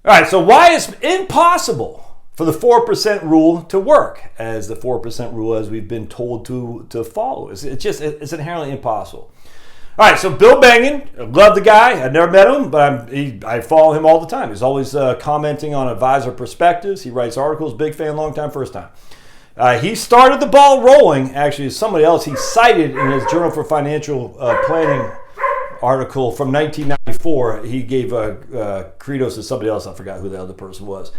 All right, so why is it impossible for the 4% rule to work as the 4% rule as we've been told to follow? It's inherently impossible. All right, so Bill Bengen, I love the guy. I've never met him, but I follow him all the time. He's always commenting on advisor perspectives. He writes articles, big fan, long time, first time. He started the ball rolling, actually, somebody else he cited in his Journal for Financial Planning article from 1994. He gave credos to somebody else. I forgot who the other person was.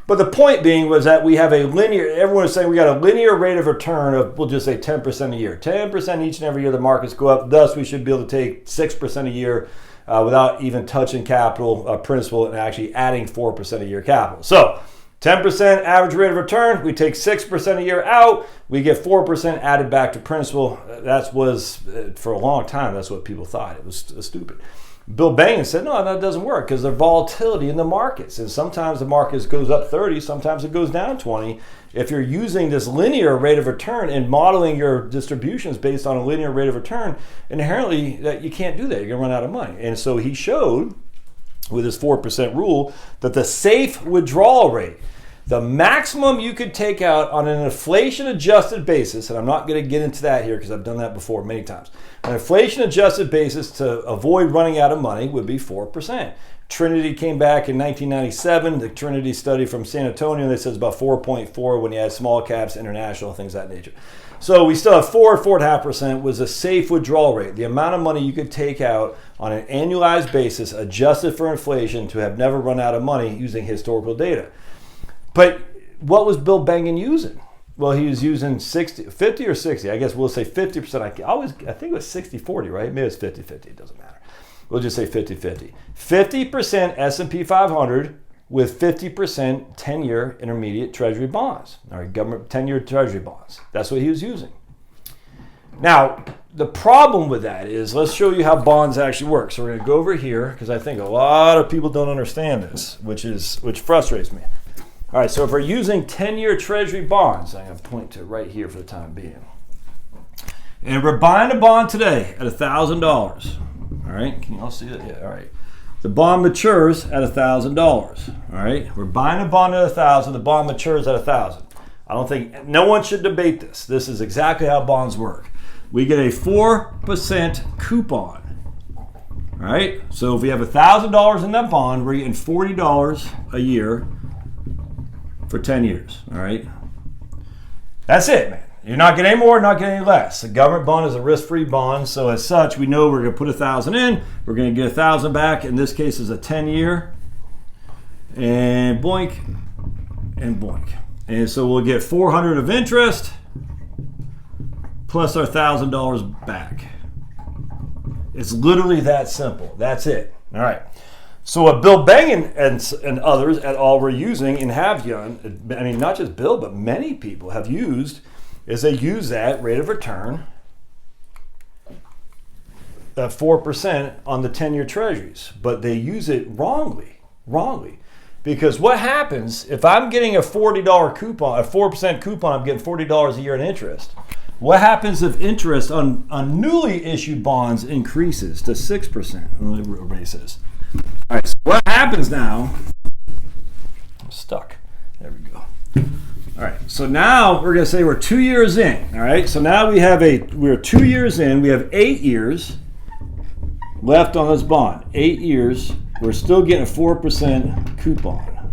But the point being was that we have a linear, everyone is saying we got a linear rate of return of, we'll just say 10% a year. 10% each and every year the markets go up. Thus, we should be able to take 6% a year without even touching capital principal and actually adding 4% a year capital. So 10% average rate of return, we take 6% a year out, we get 4% added back to principal. That was, for a long time, that's what people thought. It was stupid. Bill Bengen said, no, that doesn't work because there's volatility in the markets. And sometimes the market goes up 30, sometimes it goes down 20. If you're using this linear rate of return and modeling your distributions based on a linear rate of return, inherently that you can't do that. You're going to run out of money. And so he showed with his 4% rule that the safe withdrawal rate, the maximum you could take out on an inflation-adjusted basis, and I'm not going to get into that here because I've done that before many times. An inflation-adjusted basis to avoid running out of money would be 4%. Trinity came back in 1997, the Trinity study from San Antonio, that says about 4.4 when you add small caps, international, things of that nature. So we still have 4.5% was a safe withdrawal rate, the amount of money you could take out on an annualized basis, adjusted for inflation, to have never run out of money using historical data. But what was Bill Bengen using? Well, he was using 50 or 60. I guess we'll say 50%. I think it was 60-40, right? Maybe it's 50-50. It doesn't matter. We'll just say 50-50. 50% S&P 500 with 50% 10-year intermediate treasury bonds. All right, government 10-year treasury bonds. That's what he was using. Now, the problem with that is, let's show you how bonds actually work. So we're going to go over here because I think a lot of people don't understand this, which frustrates me. All right, so if we're using 10-year treasury bonds, I'm going to point to right here for the time being. And we're buying a bond today at $1,000. All right, can you all see it? Yeah, all right. The bond matures at $1,000. All right, we're buying a bond at $1,000. The bond matures at $1,000. I don't think, no one should debate this. This is exactly how bonds work. We get a 4% coupon. All right, so if we have $1,000 in that bond, we're getting $40 a year for 10 years, all right? That's it, man. You're not getting any more, not getting any less. The government bond is a risk-free bond, so as such, we know we're going to put $1,000 in, we're going to get $1,000 back. In this case, is a 10-year, and boink, and boink. And so we'll get $400 of interest plus our $1,000 back. It's literally that simple. That's it. All right. So what Bill Bengen and others et al. Were using and have done, I mean, not just Bill, but many people have used, is they use that rate of return, that 4% on the 10-year treasuries, but they use it wrongly. Because what happens if I'm getting a $40 coupon, a 4% coupon, I'm getting $40 a year in interest. What happens if interest on newly issued bonds increases to 6%? Let me erase this. All right, so what happens now, I'm stuck. There we go. All right, so now we're going to say we're 2 years in. All right, so now we're 2 years in. We have 8 years left on this bond. 8 years. We're still getting a 4% coupon.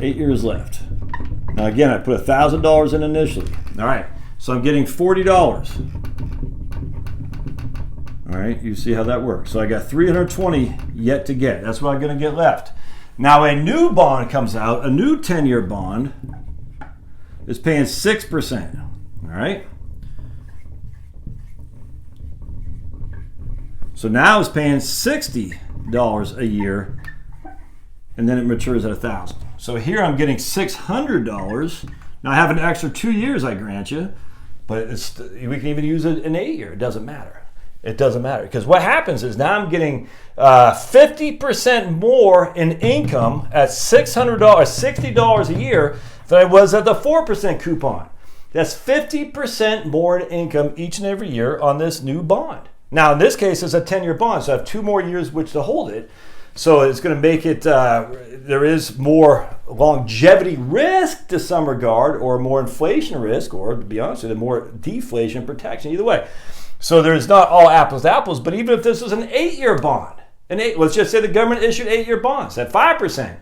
8 years left. Now again, I put $1,000 in initially. All right, so I'm getting $40. All right, you see how that works. So I got $320 yet to get. That's what I'm going to get left. Now a new bond comes out, a new 10-year bond is paying 6%. All right. So now it's paying $60 a year, and then it matures at $1,000. So here I'm getting $600. Now I have an extra 2 years, I grant you, but we can even use it in 8 year. It doesn't matter. It doesn't matter, because what happens is now I'm getting 50% more in income at $600, $60 a year than I was at the 4% coupon. That's 50% more in income each and every year on this new bond. Now, in this case, it's a 10-year bond, so I have 2 more years which to hold it. So it's going to make it, there is more longevity risk to some regard, or more inflation risk, or to be honest with you, more deflation protection, either way. So there's not all apples to apples, but even if this was an 8-year bond, let's just say the government issued 8-year bonds at 5%,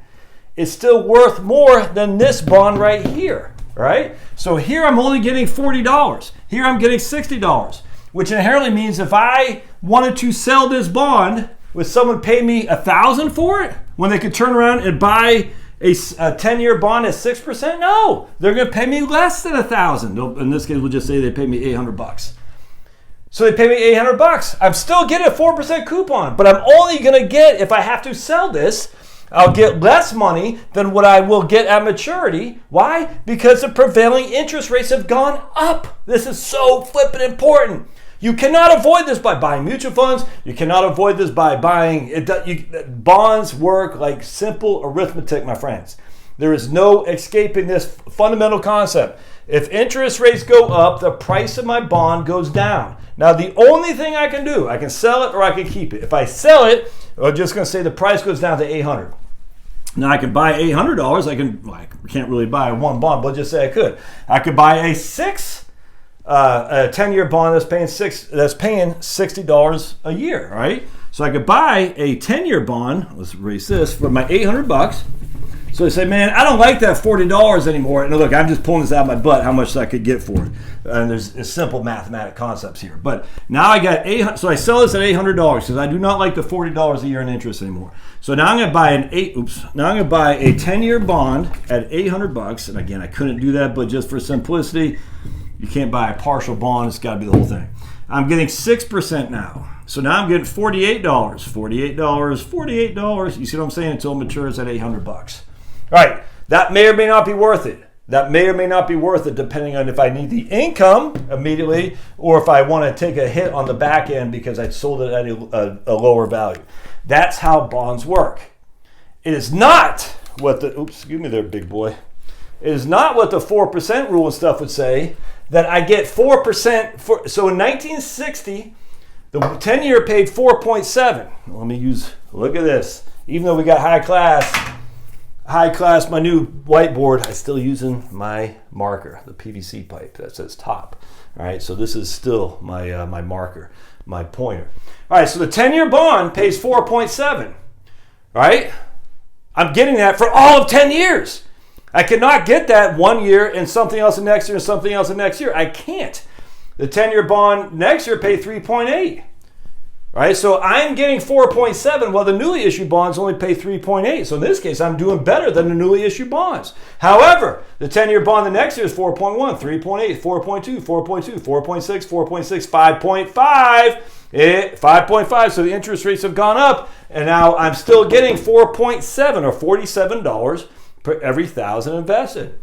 it's still worth more than this bond right here, right? So here I'm only getting $40. Here I'm getting $60, which inherently means if I wanted to sell this bond, would someone pay me $1,000 for it when they could turn around and buy a 10-year bond at 6%? No, they're going to pay me less than $1,000. In this case, we'll just say they pay me $800. So they pay me $800. I'm still getting a 4% coupon, but I'm only going to get, if I have to sell this, I'll get less money than what I will get at maturity. Why? Because the prevailing interest rates have gone up. This is so flippin' important. You cannot avoid this by buying mutual funds. You cannot avoid this by buying, bonds work like simple arithmetic, my friends. There is no escaping this fundamental concept. If interest rates go up, the price of my bond goes down. Now, the only thing I can do, I can sell it or I can keep it. If I sell it, I'm just going to say the price goes down to $800. Now, I can buy $800. I can't really buy one bond, but just say I could. I could buy a 10-year bond that's paying $60 a year, right? So I could buy a 10-year bond. Let's erase this for my $800. So they say, man, I don't like that $40 anymore. And look, I'm just pulling this out of my butt, how much I could get for it. And there's simple mathematic concepts here. But now I got $800. So I sell this at $800 because I do not like the $40 a year in interest anymore. So now I'm going to buy Now I'm going to buy a 10-year bond at $800. And again, I couldn't do that, but just for simplicity, you can't buy a partial bond. It's got to be the whole thing. I'm getting 6% now. So now I'm getting $48. $48. You see what I'm saying? Until it matures at $800. All right, that may or may not be worth it. That may or may not be worth it depending on if I need the income immediately or if I want to take a hit on the back end because I sold it at a lower value. That's how bonds work. It is not what the, excuse me there, big boy. It is not what the 4% rule and stuff would say that I get 4%. So in 1960, the 10-year paid 4.7. Look at this. Even though we got high class, my new whiteboard, I'm still using my marker, the PVC pipe that says top. All right, so this is still my my marker, my pointer. All right, so the 10-year bond pays 4.7. Right? I'm getting that for all of 10 years. I cannot get that 1 year and something else the next year and something else the next year. I can't. The 10-year bond next year pay 3.8. Right, so I'm getting 4.7, while the newly issued bonds only pay 3.8. So in this case, I'm doing better than the newly issued bonds. However, the 10-year bond the next year is 4.1, 3.8, 4.2, 4.2, 4.6, 4.6, 5.5, 5.5. So the interest rates have gone up, and now I'm still getting 4.7 or $47 per every $1,000 invested.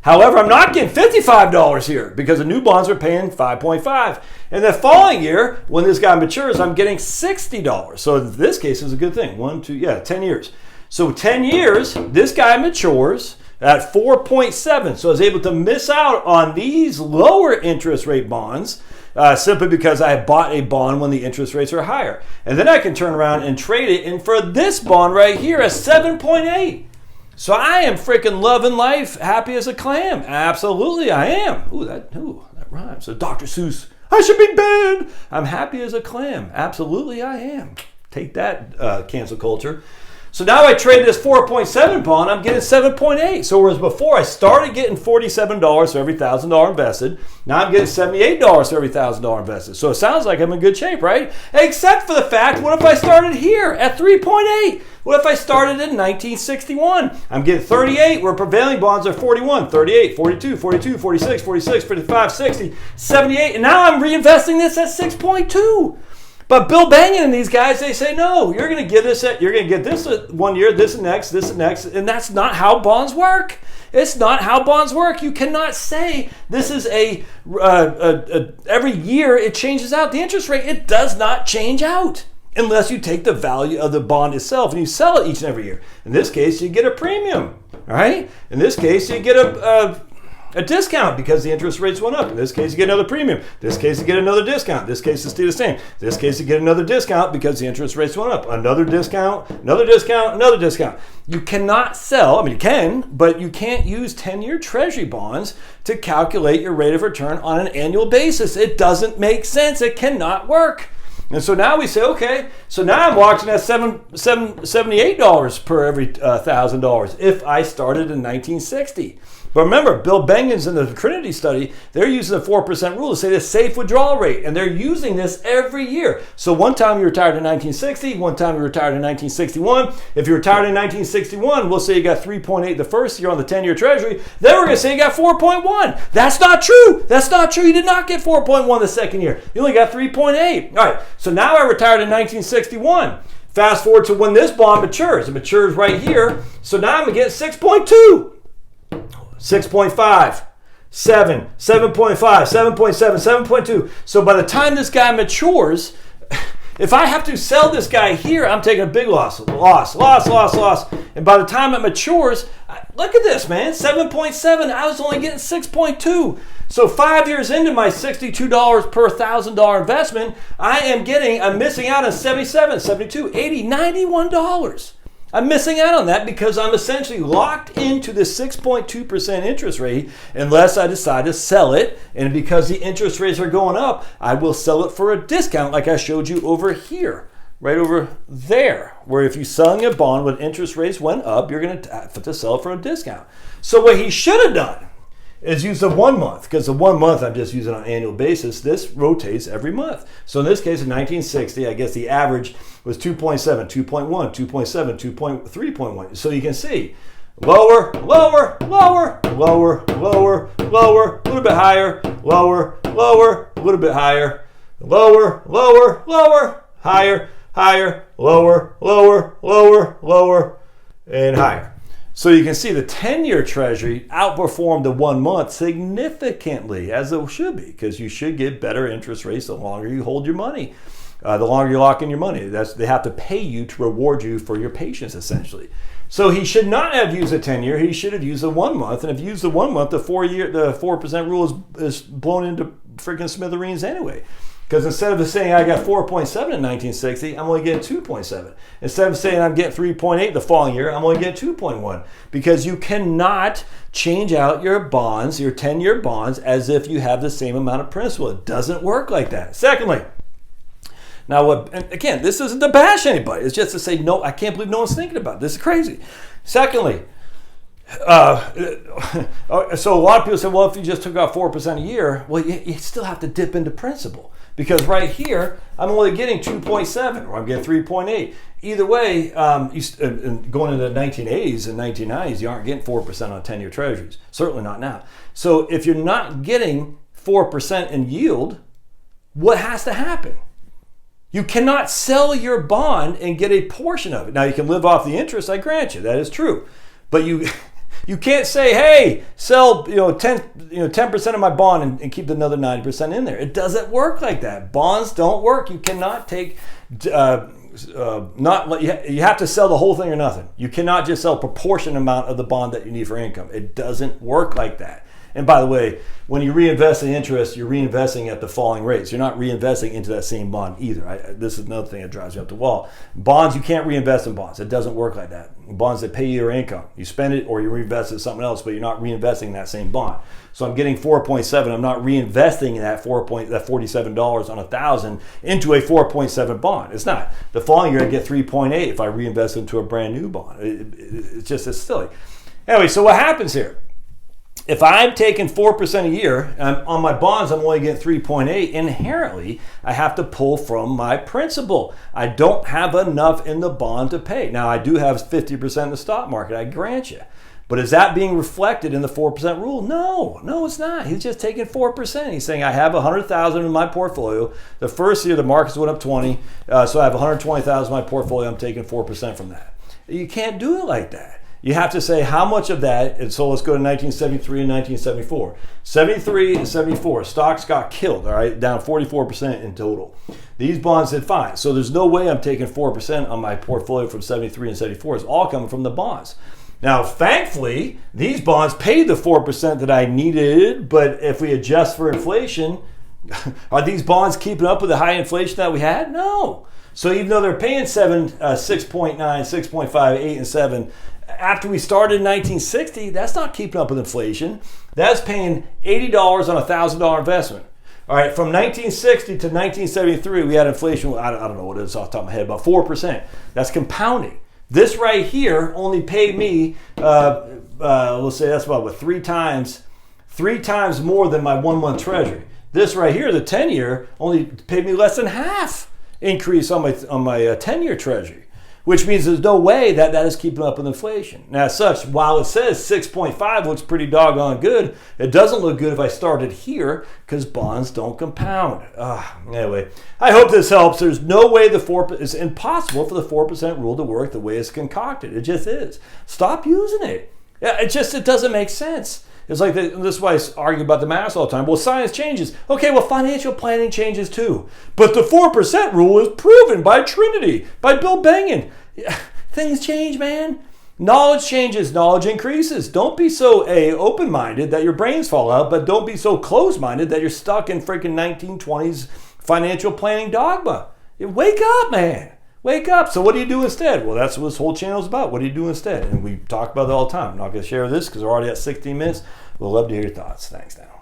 However, I'm not getting $55 here because the new bonds are paying 5.5. And the following year, when this guy matures, I'm getting $60. So in this case is a good thing. 10 years. So 10 years, this guy matures at 4.7. So I was able to miss out on these lower interest rate bonds simply because I bought a bond when the interest rates are higher. And then I can turn around and trade it in for this bond right here at 7.8. So I am freaking loving life, happy as a clam. Absolutely, I am. That rhymes. So Dr. Seuss, I should be banned. I'm happy as a clam. Absolutely, I am. Take that, cancel culture. So now I trade this 4.7 bond, I'm getting 7.8. So whereas before I started getting $47 for every $1,000 invested, now I'm getting $78 for every $1,000 invested. So it sounds like I'm in good shape, right? Except for the fact, what if I started here at 3.8? What if I started in 1961? I'm getting 38, where prevailing bonds are 41, 38, 42, 42, 46, 46, 55, 60, 78, and now I'm reinvesting this at 6.2. But Bill Bangin and these guys, they say, no, you're going to get this 1 year, this and next, and that's not how bonds work. It's not how bonds work. You cannot say this is every year it changes out. The interest rate, it does not change out unless you take the value of the bond itself and you sell it each and every year. In this case, you get a premium, all right? In this case, you get a discount because the interest rates went up. In this case, you get another premium. In this case, you get another discount. In this case, it stayed the same. In this case, you get another discount because the interest rates went up. Another discount, another discount, another discount. You cannot sell, I mean, you can, but you can't use 10-year treasury bonds to calculate your rate of return on an annual basis. It doesn't make sense. It cannot work. And so now we say, okay, so now I'm watching at $78 per every $1,000 if I started in 1960. But remember, Bill Bengen's in the Trinity study, they're using the 4% rule to say the safe withdrawal rate, and they're using this every year. So one time you retired in 1960, one time you retired in 1961. If you retired in 1961, we'll say you got 3.8 the first year on the 10-year treasury. Then we're going to say you got 4.1. That's not true. That's not true. You did not get 4.1 the second year. You only got 3.8. All right, so now I retired in 1961. Fast forward to when this bond matures. It matures right here. So now I'm going to get 6.2. 6.5, 7, 7.5, 7.7, 7.2. So by the time this guy matures, if I have to sell this guy here, I'm taking a big loss. And by the time it matures, look at this, man, 7.7. I was only getting 6.2. So 5 years into my $62 per $1,000 investment, I'm missing out on $77, $72, $80, $91. I'm missing out on that because I'm essentially locked into the 6.2% interest rate unless I decide to sell it. And because the interest rates are going up, I will sell it for a discount like I showed you over here, right over there, where if you're selling a bond when interest rates went up, you're going to have to sell it for a discount. So what he should have done is use the 1 month, because the 1 month I'm just using on an annual basis. This rotates every month. So in this case, in 1960, I guess the average was 2.7, 2.1, 2.7, 3.1. So you can see lower, lower, lower, lower, lower, lower, a little bit higher, lower, lower, a little bit higher, lower, lower, lower, higher, higher, lower, lower, lower, lower, and higher. So you can see the 10-year treasury outperformed the 1 month significantly, as it should be, because you should get better interest rates the longer you hold your money, the longer you lock in your money. They have to pay you to reward you for your patience, essentially. So he should not have used a 10-year. He should have used the 1 month. And if you use the 1 month, the 4% rule is blown into freaking smithereens anyway. Because instead of saying I got 4.7 in 1960, I'm only getting 2.7. Instead of saying I'm getting 3.8 the following year, I'm only getting 2.1. Because you cannot change out your bonds, your 10-year bonds, as if you have the same amount of principal. It doesn't work like that. Secondly, now, and again, this isn't to bash anybody. It's just to say, no, I can't believe no one's thinking about it. This is crazy. Secondly, so a lot of people say, well, if you just took out 4% a year, well, you still have to dip into principal. Because right here, I'm only getting 2.7 or I'm getting 3.8. Either way, going into the 1980s and 1990s, you aren't getting 4% on 10-year treasuries. Certainly not now. So if you're not getting 4% in yield, what has to happen? You cannot sell your bond and get a portion of it. Now, you can live off the interest, I grant you, that is true. But you can't say, hey, sell 10% of my bond and keep another 90% in there. It doesn't work like that. Bonds don't work. You cannot take you have to sell the whole thing or nothing. You cannot just sell a proportionate amount of the bond that you need for income. It doesn't work like that. And by the way, when you reinvest in interest, you're reinvesting at the falling rates. You're not reinvesting into that same bond either. This is another thing that drives you up the wall. Bonds, you can't reinvest in bonds. It doesn't work like that. Bonds that pay you your income. You spend it or you reinvest it in something else, but you're not reinvesting in that same bond. So I'm getting 4.7. I'm not reinvesting in that $47 on 1,000 into a 4.7 bond. It's not. The following year I get 3.8 if I reinvest into a brand new bond. It's just as silly. Anyway, so what happens here? If I'm taking 4% a year, and on my bonds I'm only getting 3.8, inherently I have to pull from my principal. I don't have enough in the bond to pay. Now I do have 50% in the stock market, I grant you. But is that being reflected in the 4% rule? No, it's not. He's just taking 4%. He's saying I have 100,000 in my portfolio. The first year the markets went up 20, so I have 120,000 in my portfolio. I'm taking 4% from that. You can't do it like that. You have to say how much of that, and so let's go to 1973 and 1974. 73 and 74, stocks got killed, all right, down 44% in total. These bonds did fine. So there's no way I'm taking 4% on my portfolio from 73 and 74. It's all coming from the bonds. Now, thankfully, these bonds paid the 4% that I needed, but if we adjust for inflation, are these bonds keeping up with the high inflation that we had? No. So even though they're paying 6.9, 6.5, 8, and 7, after we started in 1960, that's not keeping up with inflation. That's paying $80 on a $1,000 investment. All right, from 1960 to 1973, we had inflation, I don't know what it is off the top of my head, about 4%. That's compounding. This right here only paid me, let's say that's about three times more than my 1 month treasury. This right here, the 10-year, only paid me less than half increase on my 10-year treasury, which means there's no way that is keeping up with inflation. Now, as such, while it says 6.5 looks pretty doggone good, it doesn't look good if I started here because bonds don't compound. Anyway, I hope this helps. There's no way it's impossible for the 4% rule to work the way it's concocted. It just is. Stop using it. It doesn't make sense. It's like this is why I argue about the math all the time. Well, science changes. Okay, well, financial planning changes too. But the 4% rule is proven by Trinity, by Bill Bengen. Things change, man. Knowledge changes, knowledge increases. Don't be so open-minded that your brains fall out, but don't be so closed-minded that you're stuck in freaking 1920s financial planning dogma. Wake up, man. Wake up. So what do you do instead? Well, that's what this whole channel is about. What do you do instead? And we talk about it all the time. I'm not going to share this because we're already at 16 minutes. We'd love to hear your thoughts. Thanks now.